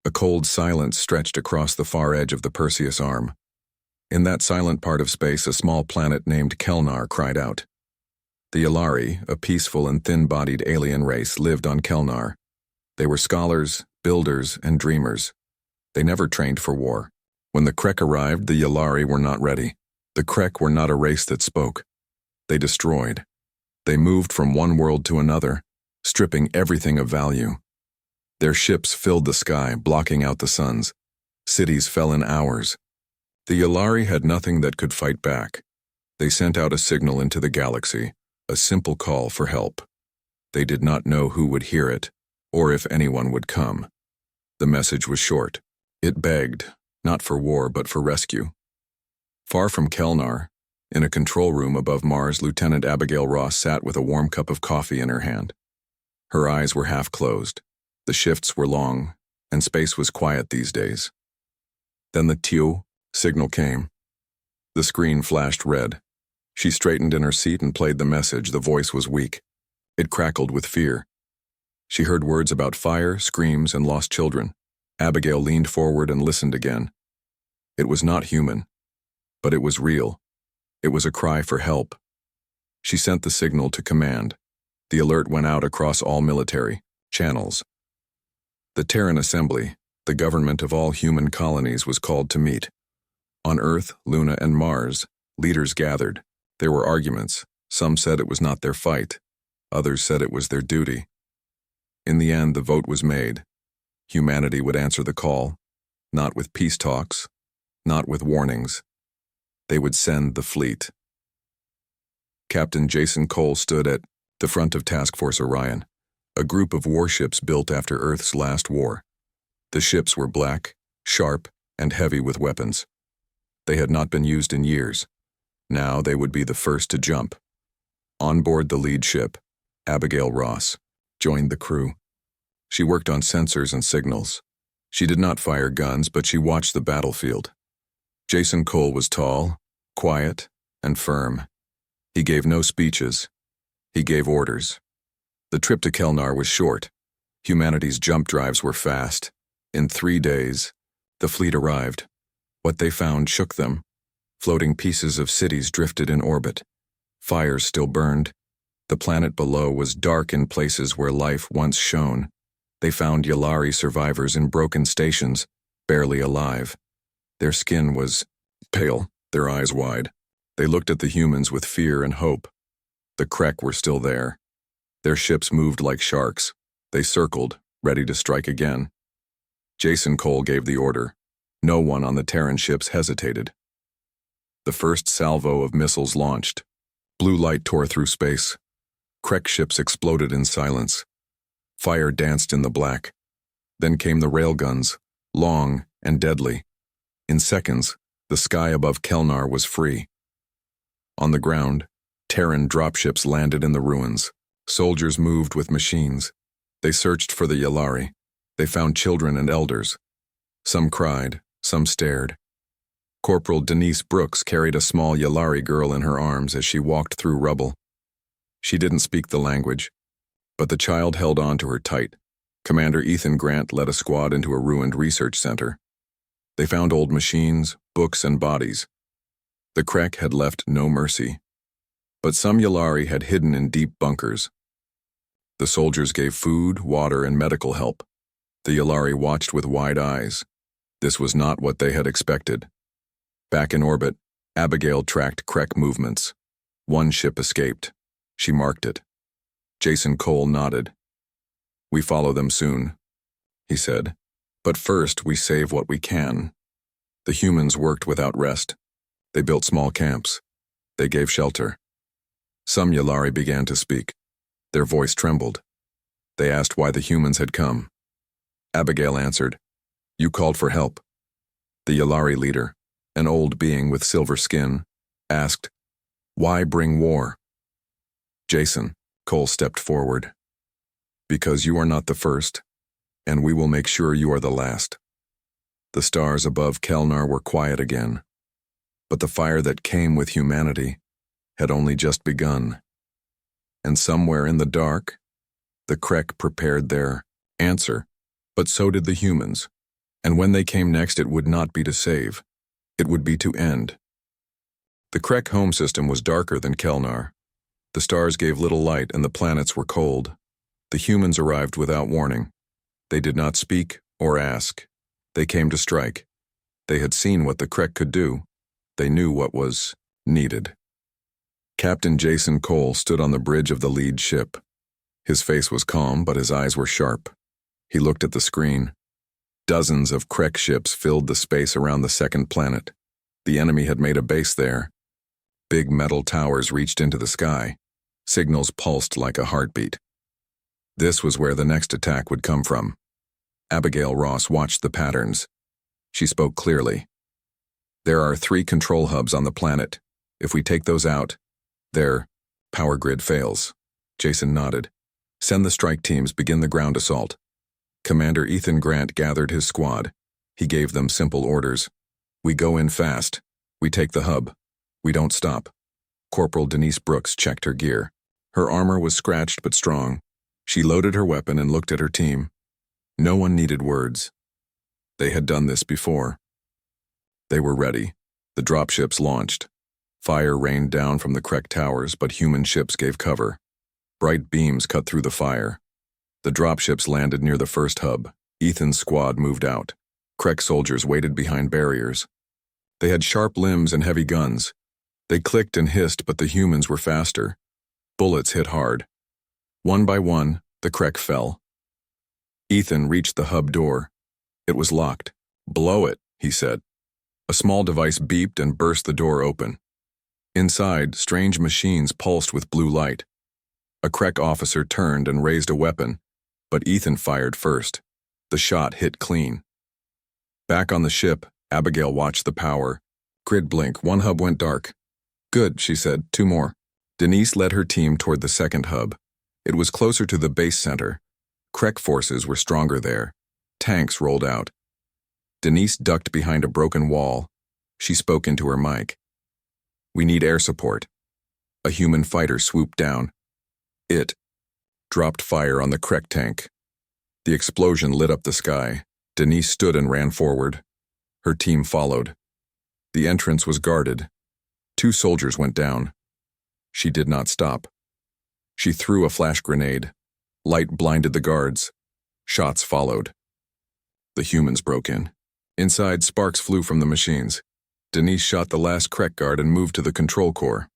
A cold silence stretched across the far edge of the Perseus arm. In that silent part of space, a small planet named Kelnar cried out. The Yalari, a peaceful and thin-bodied alien race, lived on Kelnar. They were scholars, builders, and dreamers. They never trained for war. When the Krek arrived, the Yalari were not ready. The Krek were not a race that spoke. They destroyed. They moved from one world to another, stripping everything of value. Their ships filled the sky, blocking out the suns. Cities fell in hours. The Yalari had nothing that could fight back. They sent out a signal into the galaxy, a simple call for help. They did not know who would hear it, or if anyone would come. The message was short. It begged, not for war but for rescue. Far from Kelnar, in a control room above Mars, Lieutenant Abigail Ross sat with a warm cup of coffee in her hand. Her eyes were half closed. The shifts were long, and space was quiet these days. Then the TU signal came. The screen flashed red. She straightened in her seat and played the message. The voice was weak. It crackled with fear. She heard words about fire, screams, and lost children. Abigail leaned forward and listened again. It was not human, but it was real. It was a cry for help. She sent the signal to command. The alert went out across all military channels. The Terran Assembly, the government of all human colonies, was called to meet. On Earth, Luna, and Mars, leaders gathered. There were arguments. Some said it was not their fight. Others said it was their duty. In the end, the vote was made. Humanity would answer the call, not with peace talks, not with warnings. They would send the fleet. Captain Jason Cole stood at the front of Task Force Orion, a group of warships built after Earth's last war. The ships were black, sharp, and heavy with weapons. They had not been used in years. Now they would be the first to jump. On board the lead ship, Abigail Ross joined the crew. She worked on sensors and signals. She did not fire guns, but she watched the battlefield. Jason Cole was tall, quiet, and firm. He gave no speeches. He gave orders. The trip to Kelnar was short. Humanity's jump drives were fast. In 3 days, the fleet arrived. What they found shook them. Floating pieces of cities drifted in orbit. Fires still burned. The planet below was dark in places where life once shone. They found Yalari survivors in broken stations, barely alive. Their skin was pale, their eyes wide. They looked at the humans with fear and hope. The Krek were still there. Their ships moved like sharks. They circled, ready to strike again. Jason Cole gave the order. No one on the Terran ships hesitated. The first salvo of missiles launched. Blue light tore through space. Krek ships exploded in silence. Fire danced in the black. Then came the railguns, long and deadly. In seconds, the sky above Kelnar was free. On the ground, Terran dropships landed in the ruins. Soldiers moved with machines. They searched for the Yalari. They found children and elders. Some cried, some stared. Corporal Denise Brooks carried a small Yalari girl in her arms as she walked through rubble. She didn't speak the language, but the child held on to her tight. Commander Ethan Grant led a squad into a ruined research center. They found old machines, books, and bodies. The Krek had left no mercy, but some Yalari had hidden in deep bunkers. The soldiers gave food, water, and medical help. The Yalari watched with wide eyes. This was not what they had expected. Back in orbit, Abigail tracked Krek movements. One ship escaped. She marked it. Jason Cole nodded. "We follow them soon," he said. "But first, we save what we can." The humans worked without rest. They built small camps. They gave shelter. Some Yalari began to speak. Their voice trembled. They asked why the humans had come. Abigail answered, "You called for help." The Yalari leader, an old being with silver skin, asked, "Why bring war?" "Jason," Cole stepped forward, "because you are not the first, and we will make sure you are the last." The stars above Kelnar were quiet again, but the fire that came with humanity had only just begun. And somewhere in the dark, the Krek prepared their answer, but so did the humans. And when they came next, it would not be to save. It would be to end. The Krek home system was darker than Kelnar. The stars gave little light and the planets were cold. The humans arrived without warning. They did not speak or ask. They came to strike. They had seen what the Krek could do. They knew what was needed. Captain Jason Cole stood on the bridge of the lead ship. His face was calm, but his eyes were sharp. He looked at the screen. Dozens of Krek ships filled the space around the second planet. The enemy had made a base there. Big metal towers reached into the sky. Signals pulsed like a heartbeat. This was where the next attack would come from. Abigail Ross watched the patterns. She spoke clearly. There are 3 control hubs on the planet. If we take those out, their power grid fails. Jason nodded. Send the strike teams, begin the ground assault. Commander Ethan Grant gathered his squad. He gave them simple orders. We go in fast. We take the hub. We don't stop. Corporal Denise Brooks checked her gear. Her armor was scratched but strong. She loaded her weapon and looked at her team. No one needed words. They had done this before. They were ready. The dropships launched. Fire rained down from the Krek towers, but human ships gave cover. Bright beams cut through the fire. The dropships landed near the first hub. Ethan's squad moved out. Krek soldiers waited behind barriers. They had sharp limbs and heavy guns. They clicked and hissed, but the humans were faster. Bullets hit hard. One by one, the Krek fell. Ethan reached the hub door. It was locked. Blow it, he said. A small device beeped and burst the door open. Inside, strange machines pulsed with blue light. A Krek officer turned and raised a weapon, but Ethan fired first. The shot hit clean. Back on the ship, Abigail watched the power. Grid blink, 1 hub went dark. Good, she said, 2 more. Denise led her team toward the second hub. It was closer to the base center. Krek forces were stronger there. Tanks rolled out. Denise ducked behind a broken wall. She spoke into her mic. We need air support. A human fighter swooped down. It dropped fire on the Krek tank. The explosion lit up the sky. Denise stood and ran forward. Her team followed. The entrance was guarded. 2 soldiers went down. She did not stop. She threw a flash grenade. Light blinded the guards. Shots followed. The humans broke in. Inside, sparks flew from the machines. Denise shot the last Krek guard and moved to the control core.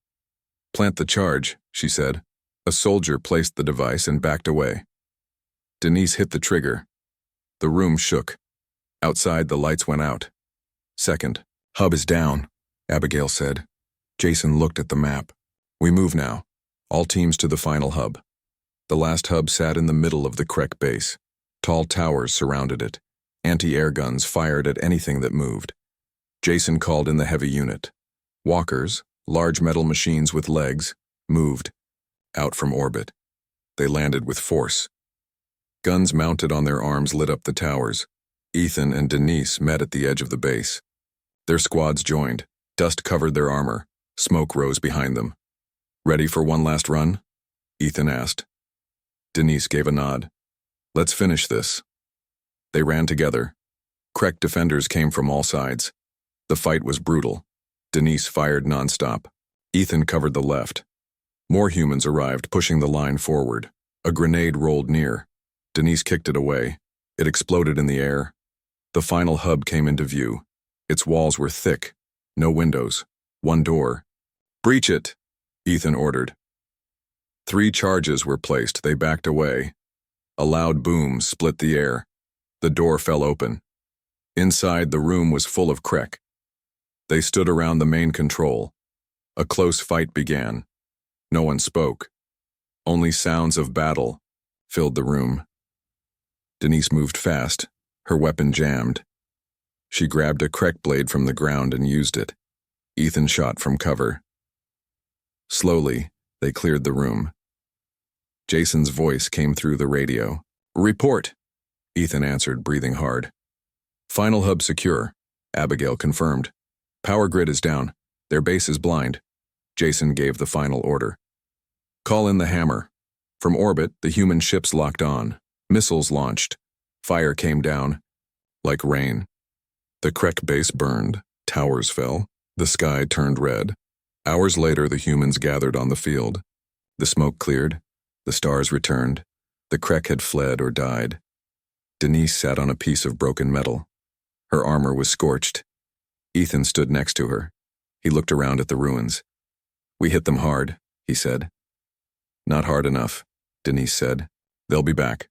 Plant the charge, she said. A soldier placed the device and backed away. Denise hit the trigger. The room shook. Outside, the lights went out. Second, hub is down, Abigail said. Jason looked at the map. We move now. All teams to the final hub. The last hub sat in the middle of the Krek base. Tall towers surrounded it. Anti-air guns fired at anything that moved. Jason called in the heavy unit. Walkers, large metal machines with legs, moved. Out from orbit. They landed with force. Guns mounted on their arms lit up the towers. Ethan and Denise met at the edge of the base. Their squads joined. Dust covered their armor. Smoke rose behind them. Ready for one last run? Ethan asked. Denise gave a nod. Let's finish this. They ran together. Krek defenders came from all sides. The fight was brutal. Denise fired nonstop. Ethan covered the left. More humans arrived, pushing the line forward. A grenade rolled near. Denise kicked it away. It exploded in the air. The final hub came into view. Its walls were thick. No windows. One door. Breach it, Ethan ordered. 3 charges were placed. They backed away. A loud boom split the air. The door fell open. Inside, the room was full of Krek. They stood around the main control. A close fight began. No one spoke. Only sounds of battle filled the room. Denise moved fast, her weapon jammed. She grabbed a Krek blade from the ground and used it. Ethan shot from cover. Slowly, they cleared the room. Jason's voice came through the radio. Report, Ethan answered, breathing hard. Final hub secure, Abigail confirmed. Power grid is down. Their base is blind. Jason gave the final order. Call in the hammer. From orbit, the human ships locked on. Missiles launched. Fire came down. like rain. The Krek base burned, towers fell, the sky turned red. Hours later, the humans gathered on the field. The smoke cleared, the stars returned. The Krek had fled or died. Denise sat on a piece of broken metal. Her armor was scorched. Ethan stood next to her. He looked around at the ruins. "We hit them hard," he said. "Not hard enough," Denise said. "They'll be back."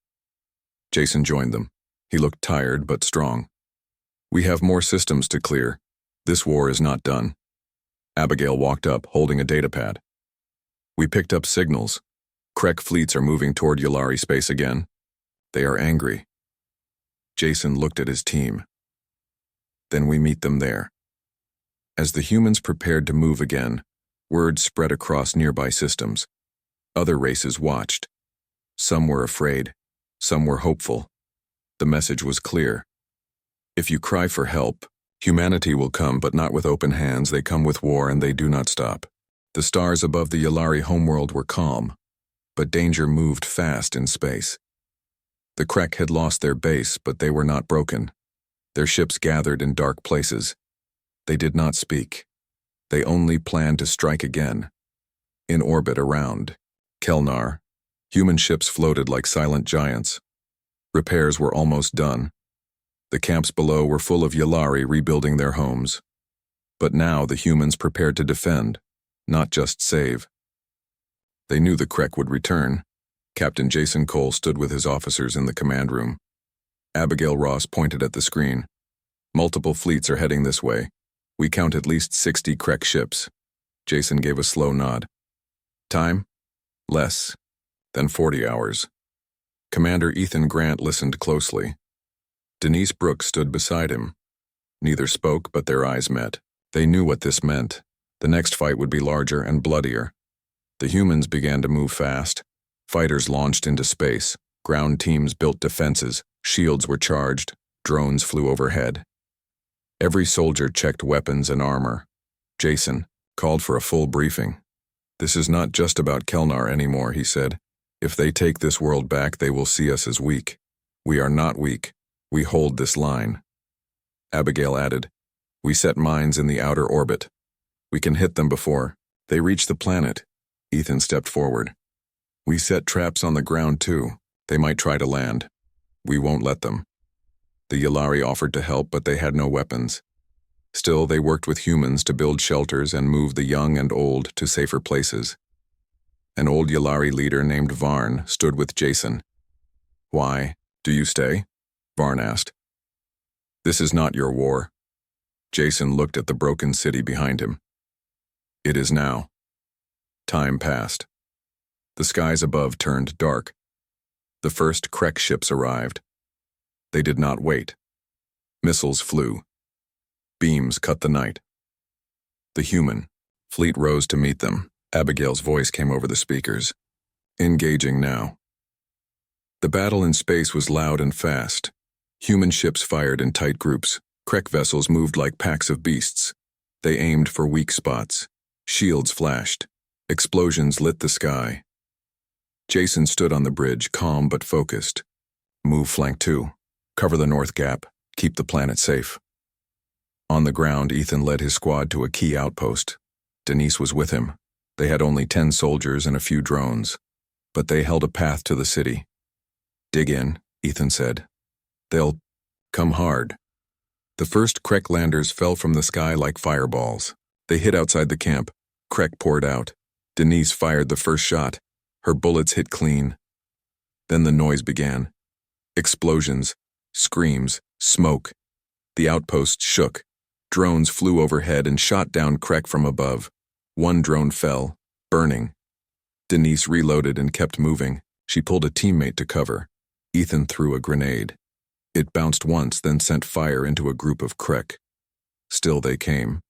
Jason joined them. He looked tired but strong. "We have more systems to clear. This war is not done." Abigail walked up, holding a datapad. "We picked up signals. Krek fleets are moving toward Yulari space again. They are angry." Jason looked at his team. "Then we meet them there." As the humans prepared to move again, word spread across nearby systems. Other races watched. Some were afraid. Some were hopeful. The message was clear. If you cry for help, humanity will come, but not with open hands. They come with war, and they do not stop. The stars above the Yulari homeworld were calm, but danger moved fast in space. The Krek had lost their base, but they were not broken. Their ships gathered in dark places. They did not speak. They only planned to strike again. In orbit around Kelnar, human ships floated like silent giants. Repairs were almost done. The camps below were full of Yulari rebuilding their homes. But now the humans prepared to defend, not just save. They knew the Krek would return. Captain Jason Cole stood with his officers in the command room. Abigail Ross pointed at the screen. "Multiple fleets are heading this way. We count at least 60 Krek ships." Jason gave a slow nod. "Time? Less than 40 hours. Commander Ethan Grant listened closely. Denise Brooks stood beside him. Neither spoke, but their eyes met. They knew what this meant. The next fight would be larger and bloodier. The humans began to move fast. Fighters launched into space. Ground teams built defenses. Shields were charged. Drones flew overhead. Every soldier checked weapons and armor. Jason called for a full briefing. "This is not just about Kelnar anymore," he said. "If they take this world back, they will see us as weak. We are not weak. We hold this line." Abigail added, "We set mines in the outer orbit. We can hit them before they reach the planet." Ethan stepped forward. "We set traps on the ground too. They might try to land. We won't let them." The Yulari offered to help, but they had no weapons. Still, they worked with humans to build shelters and move the young and old to safer places. An old Yulari leader named Varn stood with Jason. "Why do you stay?" Varn asked. "This is not your war." Jason looked at the broken city behind him. "It is now." Time passed. The skies above turned dark. The first Krek ships arrived. They did not wait. Missiles flew. Beams cut the night. The human fleet rose to meet them. Abigail's voice came over the speakers. "Engaging now." The battle in space was loud and fast. Human ships fired in tight groups. Krek vessels moved like packs of beasts. They aimed for weak spots. Shields flashed. Explosions lit the sky. Jason stood on the bridge, calm but focused. "Move flank 2. Cover the north gap. Keep the planet safe." On the ground, Ethan led his squad to a key outpost. Denise was with him. They had only 10 soldiers and a few drones, but they held a path to the city. "Dig in," Ethan said. "They'll come hard." The first Krek landers fell from the sky like fireballs. They hit outside the camp. Krek poured out. Denise fired the first shot. Her bullets hit clean. Then the noise began. Explosions, screams, smoke. The outpost shook. Drones flew overhead and shot down Krek from above. One drone fell, burning. Denise reloaded and kept moving. She pulled a teammate to cover. Ethan threw a grenade. It bounced once, then sent fire into a group of Krek. Still they came.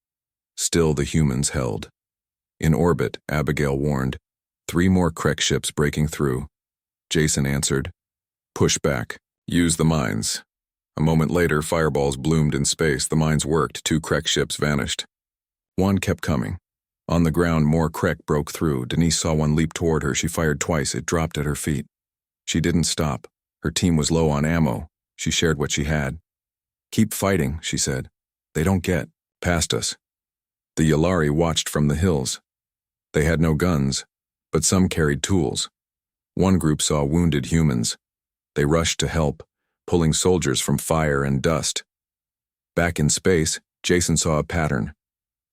Still the humans held. In orbit, Abigail warned. 3 more Krek ships breaking through. Jason answered. "Push back. Use the mines." A moment later, fireballs bloomed in space. The mines worked. 2 Krek ships vanished. One kept coming. On the ground, more Krek broke through. Denise saw one leap toward her. She fired twice. It dropped at her feet. She didn't stop. Her team was low on ammo. She shared what she had. Keep fighting, she said. They don't get past us. The Yalari watched from the hills. They had no guns, but some carried tools. One group saw wounded humans. They rushed to help, pulling soldiers from fire and dust. Back in space, Jason saw a pattern.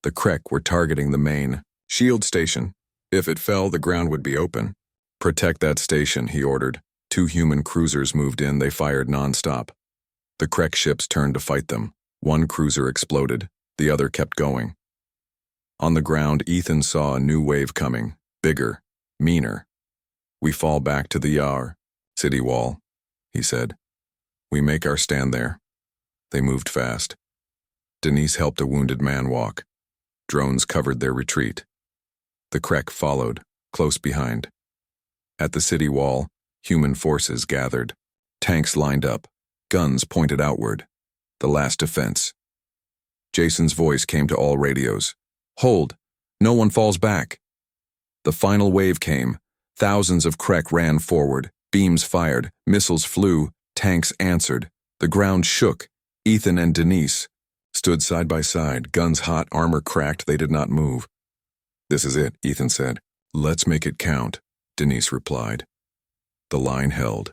The Krek were targeting the main shield station. If it fell, the ground would be open. Protect that station, he ordered. 2 human cruisers moved in. They fired nonstop. The Krek ships turned to fight them. One cruiser exploded. The other kept going. On the ground, Ethan saw a new wave coming. Bigger, meaner. We fall back to the Yar city wall, he said. We make our stand there. They moved fast. Denise helped a wounded man walk. Drones covered their retreat. The Krek followed, close behind. At the city wall, human forces gathered. Tanks lined up, guns pointed outward. The last defense. Jason's voice came to all radios. Hold! No one falls back! The final wave came. Thousands of Krek ran forward. Beams fired, missiles flew, tanks answered. The ground shook. Ethan and Denise stood side by side, guns hot, armor cracked. They did not move. This is it, Ethan said. Let's make it count, Denise replied. The line held.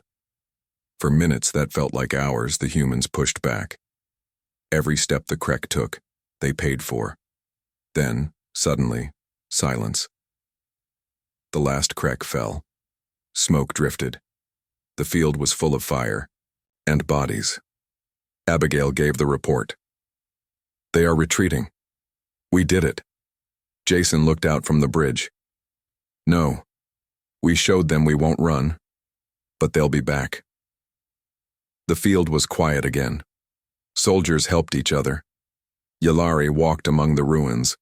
For minutes that felt like hours, the humans pushed back. Every step the Krek took, they paid for. Then, suddenly, silence. The last Krek fell. Smoke drifted. The field was full of fire and bodies. Abigail gave the report. They are retreating. We did it. Jason looked out from the bridge. No. We showed them we won't run, but they'll be back. The field was quiet again. Soldiers helped each other. Yalari walked among the ruins,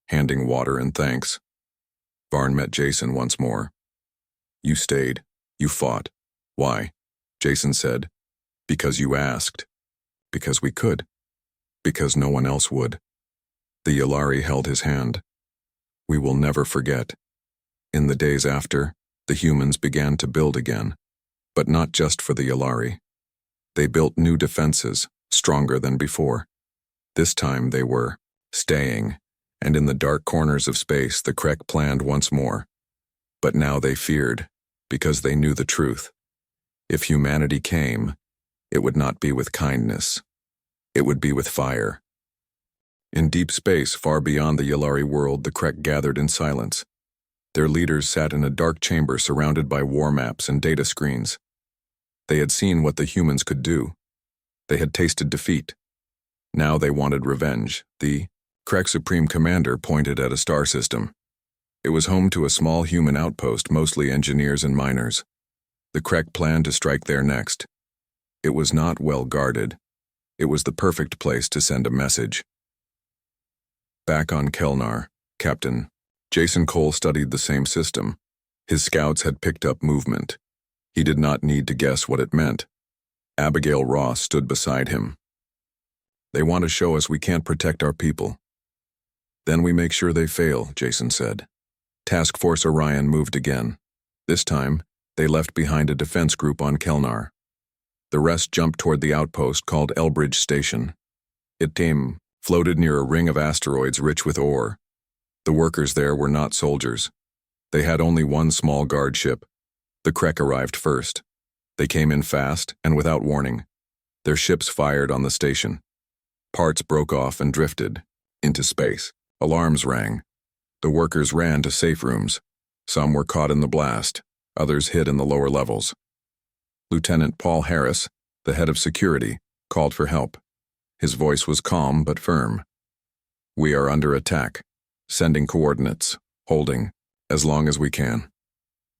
handing water and thanks. Varn met Jason once more. You stayed. You fought. Why? Jason said. Because you asked. Because we could. Because no one else would. The Yalari held his hand. We will never forget. In the days after, the humans began to build again. But not just for the Yalari. They built new defenses, stronger than before. This time they were staying, and in the dark corners of space the Krek planned once more. But now they feared, because they knew the truth. If humanity came, it would not be with kindness. It would be with fire. In deep space, far beyond the Yalari world, the Krek gathered in silence. Their leaders sat in a dark chamber surrounded by war maps and data screens. They had seen what the humans could do. They had tasted defeat. Now they wanted revenge. The Krek Supreme Commander pointed at a star system. It was home to a small human outpost, mostly engineers and miners. The Krek planned to strike there next. It was not well guarded. It was the perfect place to send a message. Back on Kelnar, Captain Jason Cole studied the same system. His scouts had picked up movement. He did not need to guess what it meant. Abigail Ross stood beside him. They want to show us we can't protect our people. Then we make sure they fail, Jason said. Task Force Orion moved again. This time, they left behind a defense group on Kelnar. The rest jumped toward the outpost called Elbridge Station. It floated near a ring of asteroids rich with ore. The workers there were not soldiers. They had only one small guard ship. The Krek arrived first. They came in fast and without warning. Their ships fired on the station. Parts broke off and drifted into space. Alarms rang. The workers ran to safe rooms. Some were caught in the blast. Others hid in the lower levels. Lieutenant Paul Harris, the head of security, called for help. His voice was calm but firm. We are under attack. Sending coordinates. Holding. As long as we can.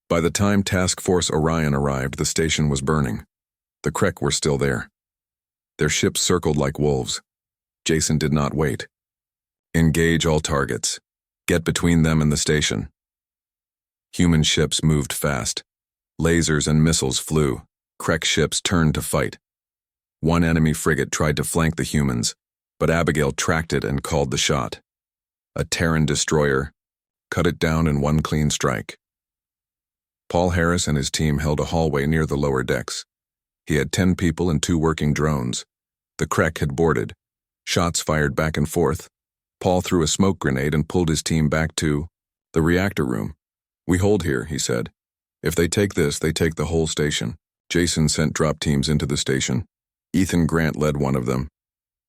By the time Task Force Orion arrived, the station was burning. The Krek were still there. Their ships circled like wolves. Jason did not wait. Engage all targets. Get between them and the station. Human ships moved fast. Lasers and missiles flew. Krek ships turned to fight. One enemy frigate tried to flank the humans, but Abigail tracked it and called the shot. A Terran destroyer cut it down in one clean strike. Paul Harris and his team held a hallway near the lower decks. He had 10 people and 2 working drones. The Krek had boarded. Shots fired back and forth. Paul threw a smoke grenade and pulled his team back to the reactor room. "We hold here," he said. "If they take this, they take the whole station." Jason sent drop teams into the station. Ethan Grant led one of them.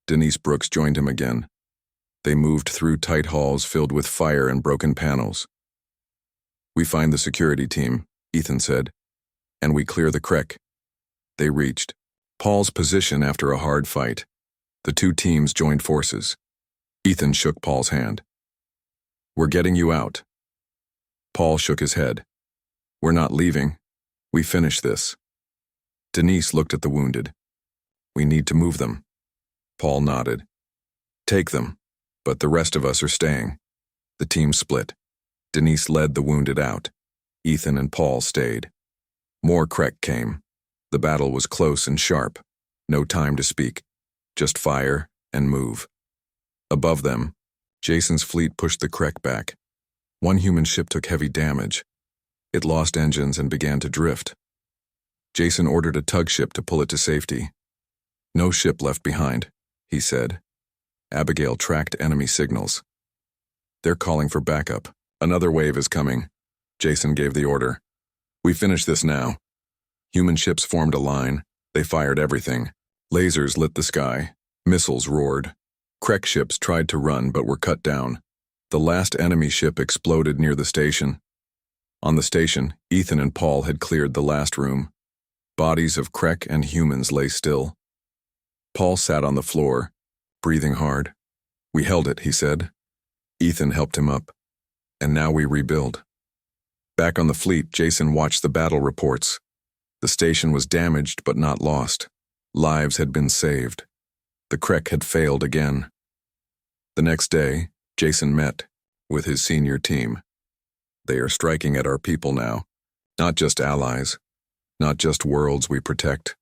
Denise Brooks joined him again. They moved through tight halls filled with fire and broken panels. "We find the security team," Ethan said, "and we clear the Krek." They reached Paul's position after a hard fight. The two teams joined forces. Ethan shook Paul's hand. "We're getting you out." Paul shook his head. "We're not leaving. We finish this." Denise looked at the wounded. "We need to move them." Paul nodded. "Take them, but the rest of us are staying." The team split. Denise led the wounded out. Ethan and Paul stayed. More Krek came. The battle was close and sharp. No time to speak. Just fire and move. Above them, Jason's fleet pushed the Krek back. One human ship took heavy damage. It lost engines and began to drift. Jason ordered a tug ship to pull it to safety. "No ship left behind," he said. Abigail tracked enemy signals. "They're calling for backup. Another wave is coming." Jason gave the order. "We finish this now." Human ships formed a line. They fired everything. Lasers lit the sky. Missiles roared. Krek ships tried to run but were cut down. The last enemy ship exploded near the station. On the station, Ethan and Paul had cleared the last room. Bodies of Krek and humans lay still. Paul sat on the floor, breathing hard. "We held it," he said. Ethan helped him up. "And now we rebuild." Back on the fleet, Jason watched the battle reports. The station was damaged but not lost. Lives had been saved. The Krek had failed again. The next day, Jason met with his senior team. "They are striking at our people now. Not just allies. Not just worlds we protect.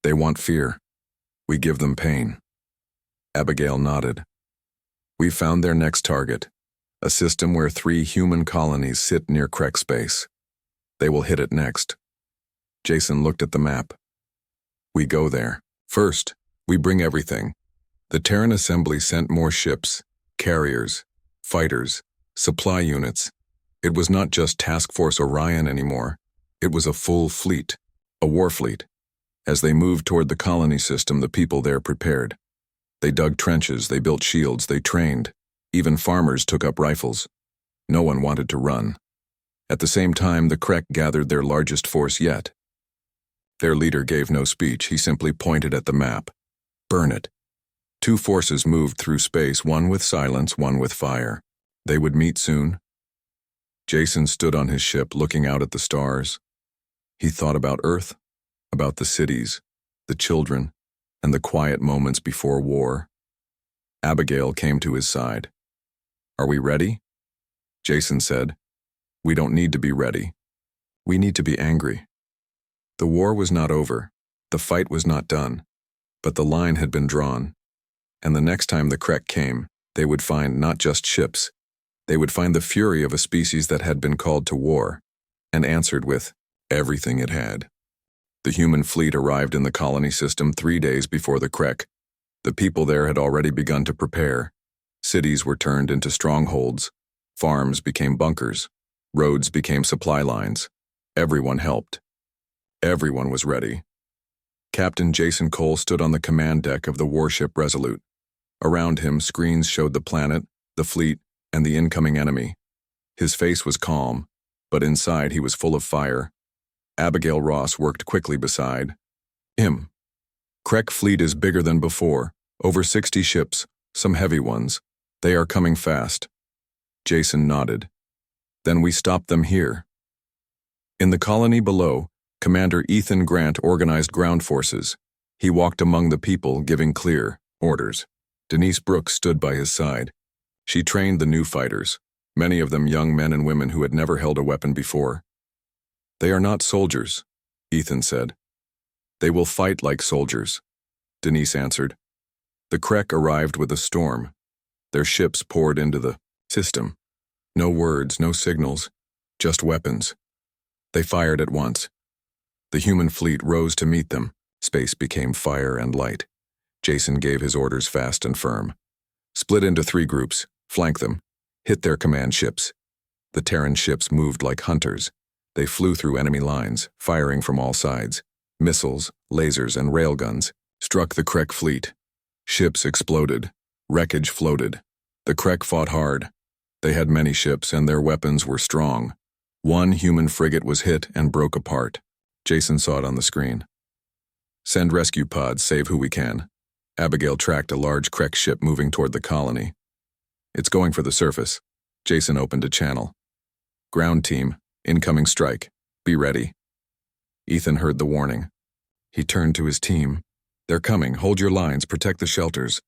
They want fear. We give them pain." Abigail nodded. "We found their next target. A system where 3 human colonies sit near Krek space. They will hit it next." Jason looked at the map. "We go there. First, we bring everything." The Terran Assembly sent more ships, carriers, fighters, supply units. It was not just Task Force Orion anymore. It was a full fleet, a war fleet. As they moved toward the colony system, the people there prepared. They dug trenches, they built shields, they trained. Even farmers took up rifles. No one wanted to run. At the same time, the Krek gathered their largest force yet. Their leader gave no speech. He simply pointed at the map. "Burn it." 2 forces moved through space, one with silence, one with fire. They would meet soon. Jason stood on his ship, looking out at the stars. He thought about Earth, about the cities, the children, and the quiet moments before war. Abigail came to his side. "Are we ready?" Jason said, "We don't need to be ready. We need to be angry." The war was not over. The fight was not done. But the line had been drawn. And the next time the Krek came, they would find not just ships. They would find the fury of a species that had been called to war, and answered with everything it had. The human fleet arrived in the colony system 3 days before the Krek. The people there had already begun to prepare. Cities were turned into strongholds. Farms became bunkers. Roads became supply lines. Everyone helped. Everyone was ready. Captain Jason Cole stood on the command deck of the warship Resolute. Around him, screens showed the planet, the fleet, and the incoming enemy. His face was calm, but inside he was full of fire. Abigail Ross worked quickly beside him. "Krek fleet is bigger than before. Over 60 ships, some heavy ones. They are coming fast." Jason nodded. "Then we stop them here." In the colony below, Commander Ethan Grant organized ground forces. He walked among the people, giving clear orders. Denise Brooks stood by his side. She trained the new fighters, many of them young men and women who had never held a weapon before. "They are not soldiers," Ethan said. "They will fight like soldiers," Denise answered. The Krek arrived with a storm. Their ships poured into the system. No words, no signals, just weapons. They fired at once. The human fleet rose to meet them. Space became fire and light. Jason gave his orders fast and firm. Split into 3 groups, flank them, hit their command ships. The Terran ships moved like hunters. They flew through enemy lines, firing from all sides. Missiles, lasers, and railguns struck the Krek fleet. Ships exploded. Wreckage floated. The Krek fought hard. They had many ships, and their weapons were strong. One human frigate was hit and broke apart. Jason saw it on the screen. Send rescue pods, save who we can. Abigail tracked a large Krek ship moving toward the colony. It's going for the surface. Jason opened a channel. Ground team, incoming strike. Be ready. Ethan heard the warning. He turned to his team. They're coming. Hold your lines. Protect the shelters.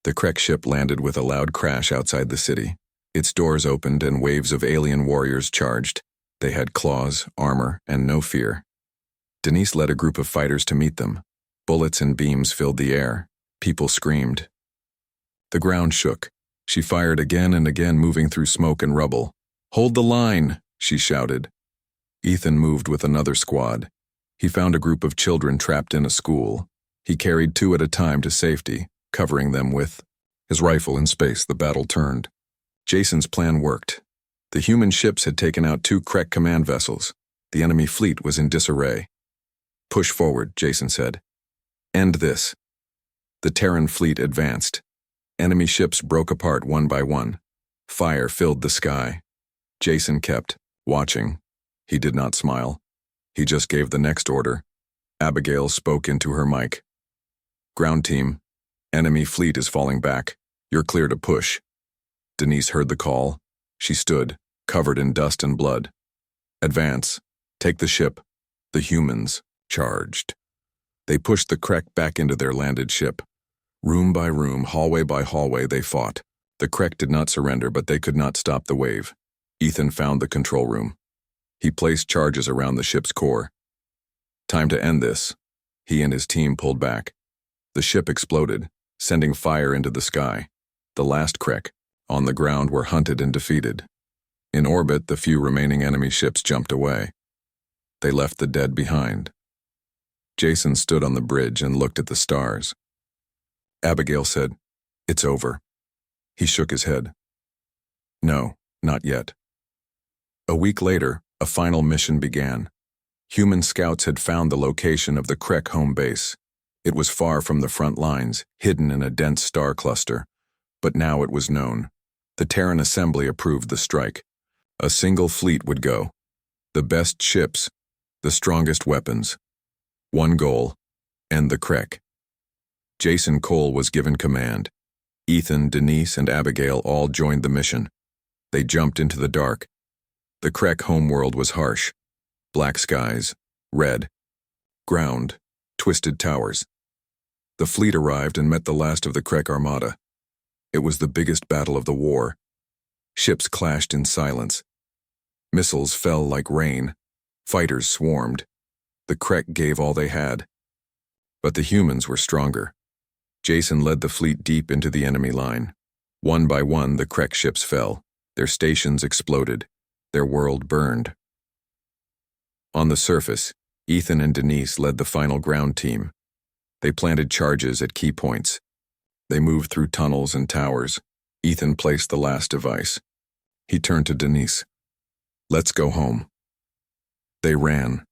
The Krek ship landed with a loud crash outside the city. Its doors opened and waves of alien warriors charged. They had claws, armor, and no fear. Denise led a group of fighters to meet them. Bullets and beams filled the air. People screamed. The ground shook. She fired again and again, moving through smoke and rubble. Hold the line, she shouted. Ethan moved with another squad. He found a group of children trapped in a school. He carried 2 at a time to safety, covering them with his rifle. In space, the battle turned. Jason's plan worked. The human ships had taken out 2 Krek command vessels. The enemy fleet was in disarray. Push forward, Jason said. End this. The Terran fleet advanced. Enemy ships broke apart one by one. Fire filled the sky. Jason kept watching. He did not smile. He just gave the next order. Abigail spoke into her mic. Ground team, enemy fleet is falling back. You're clear to push. Denise heard the call. She stood, covered in dust and blood. Advance. Take the ship. The humans charged. They pushed the Krek back into their landed ship. Room by room, hallway by hallway, they fought. The Krek did not surrender, but they could not stop the wave. Ethan found the control room. He placed charges around the ship's core. Time to end this. He and his team pulled back. The ship exploded, sending fire into the sky. The last Krek, on the ground, were hunted and defeated. In orbit, the few remaining enemy ships jumped away. They left the dead behind. Jason stood on the bridge and looked at the stars. Abigail said, "It's over." He shook his head. No, not yet. A week later, a final mission began. Human scouts had found the location of the Krek home base. It was far from the front lines, hidden in a dense star cluster. But now it was known. The Terran Assembly approved the strike. A single fleet would go. The best ships, the strongest weapons. One goal, end the Krek. Jason Cole was given command. Ethan, Denise, and Abigail all joined the mission. They jumped into the dark. The Krek homeworld was harsh. Black skies, red, ground, twisted towers. The fleet arrived and met the last of the Krek armada. It was the biggest battle of the war. Ships clashed in silence. Missiles fell like rain. Fighters swarmed. The Krek gave all they had. But the humans were stronger. Jason led the fleet deep into the enemy line. One by one, the Krek ships fell. Their stations exploded. Their world burned. On the surface, Ethan and Denise led the final ground team. They planted charges at key points. They moved through tunnels and towers. Ethan placed the last device. He turned to Denise. "Let's go home." They ran.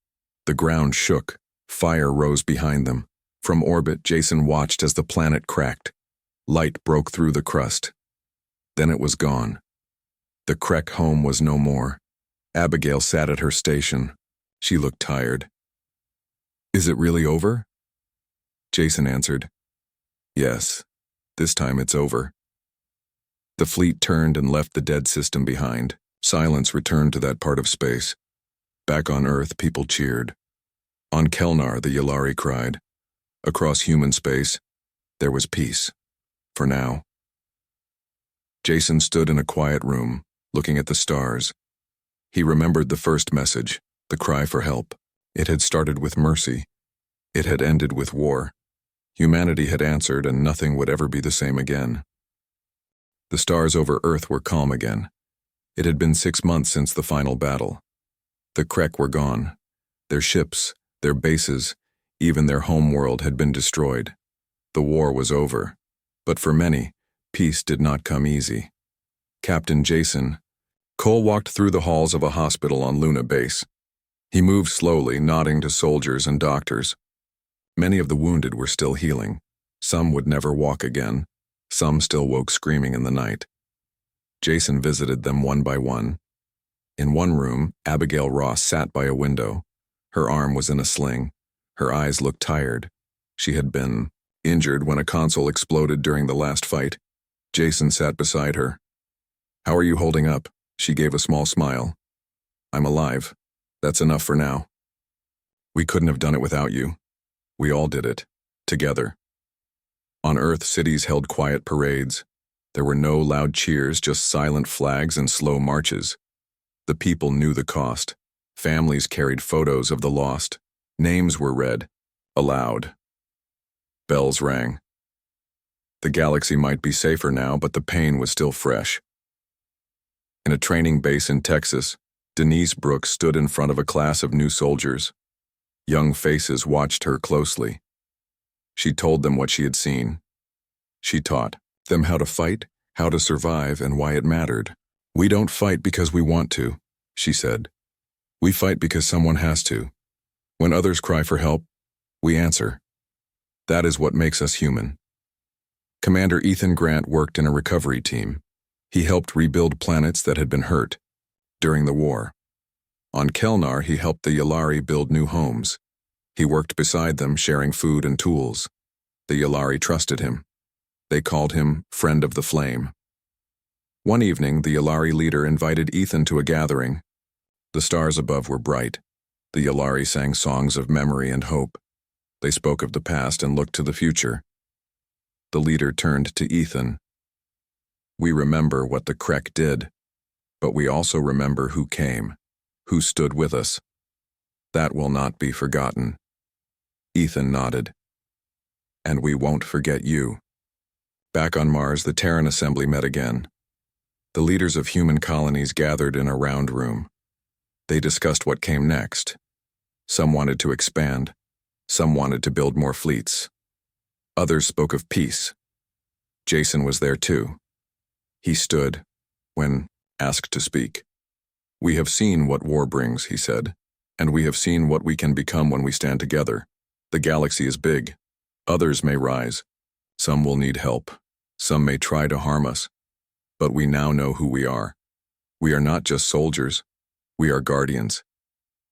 The ground shook. Fire rose behind them. From orbit, Jason watched as the planet cracked. Light broke through the crust. Then it was gone. The Krek home was no more. Abigail sat at her station. She looked tired. "Is it really over?" Jason answered, "Yes, this time it's over." The fleet turned and left the dead system behind. Silence returned to that part of space. Back on Earth, people cheered. On Kelnar, the Yalari cried. Across human space, there was peace. For now. Jason stood in a quiet room, looking at the stars. He remembered the first message, the cry for help. It had started with mercy. It had ended with war. Humanity had answered, and nothing would ever be the same again. The stars over Earth were calm again. It had been 6 months since the final battle. The Krek were gone. Their ships, their bases, even their home world had been destroyed. The war was over, but for many, peace did not come easy. Captain Jason Cole walked through the halls of a hospital on Luna Base. He moved slowly, nodding to soldiers and doctors. Many of the wounded were still healing. Some would never walk again. Some still woke screaming in the night. Jason visited them one by one. In one room, Abigail Ross sat by a window. Her arm was in a sling. Her eyes looked tired. She had been injured when a console exploded during the last fight. Jason sat beside her. "How are you holding up?" She gave a small smile. "I'm alive. That's enough for now. We couldn't have done it without you. We all did it. Together." On Earth, cities held quiet parades. There were no loud cheers, just silent flags and slow marches. The people knew the cost. Families carried photos of the lost. Names were read, aloud. Bells rang. The galaxy might be safer now, but the pain was still fresh. In a training base in Texas, Denise Brooks stood in front of a class of new soldiers. Young faces watched her closely. She told them what she had seen. She taught them how to fight, how to survive, and why it mattered. "We don't fight because we want to," she said. "We fight because someone has to. When others cry for help, we answer. That is what makes us human." Commander Ethan Grant worked in a recovery team. He helped rebuild planets that had been hurt during the war. On Kelnar, he helped the Yalari build new homes. He worked beside them, sharing food and tools. The Yalari trusted him. They called him Friend of the Flame. One evening, the Yalari leader invited Ethan to a gathering. The stars above were bright. The Yalari sang songs of memory and hope. They spoke of the past and looked to the future. The leader turned to Ethan. "We remember what the Krek did, but we also remember who came, who stood with us. That will not be forgotten." Ethan nodded. "And we won't forget you." Back on Mars, the Terran Assembly met again. The leaders of human colonies gathered in a round room. They discussed what came next. Some wanted to expand. Some wanted to build more fleets. Others spoke of peace. Jason was there too. He stood when asked to speak. "We have seen what war brings," he said, "and we have seen what we can become when we stand together. The galaxy is big. Others may rise. Some will need help. Some may try to harm us. But we now know who we are. We are not just soldiers. We are guardians.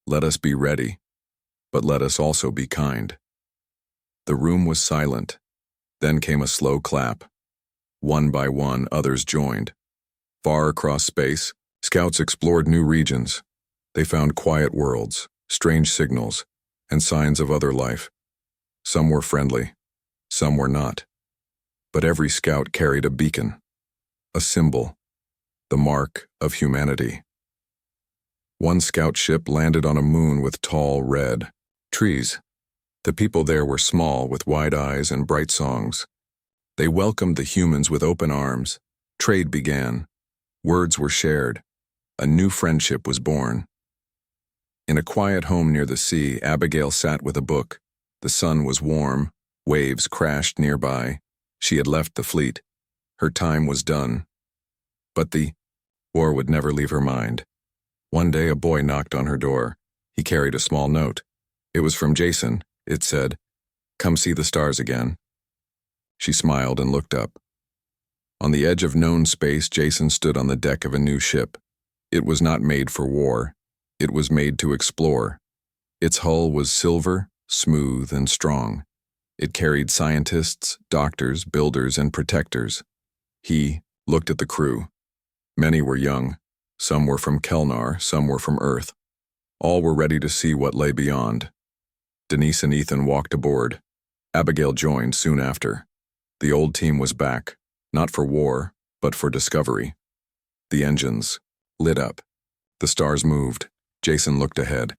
Let us be ready, but let us also be kind." The room was silent. Then came a slow clap. One by one, others joined. Far across space, scouts explored new regions. They found quiet worlds, strange signals, and signs of other life. Some were friendly, some were not. But every scout carried a beacon, a symbol, the mark of humanity. One scout ship landed on a moon with tall, red trees. The people there were small, with wide eyes and bright songs. They welcomed the humans with open arms. Trade began. Words were shared. A new friendship was born. In a quiet home near the sea, Abigail sat with a book. The sun was warm. Waves crashed nearby. She had left the fleet. Her time was done. But the war would never leave her mind. One day, a boy knocked on her door. He carried a small note. It was from Jason. It said, "Come see the stars again." She smiled and looked up. On the edge of known space, Jason stood on the deck of a new ship. It was not made for war. It was made to explore. Its hull was silver, smooth, and strong. It carried scientists, doctors, builders, and protectors. He looked at the crew. Many were young. Some were from Kelnar, some were from Earth. All were ready to see what lay beyond. Denise and Ethan walked aboard. Abigail joined soon after. The old team was back, not for war, but for discovery. The engines lit up. The stars moved. Jason looked ahead.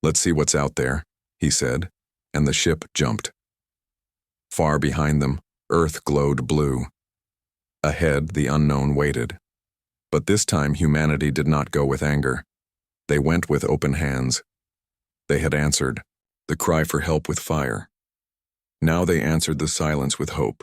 "Let's see what's out there," he said, and the ship jumped. Far behind them, Earth glowed blue. Ahead, the unknown waited. But this time, humanity did not go with anger. They went with open hands. They had answered the cry for help with fire. Now they answered the silence with hope.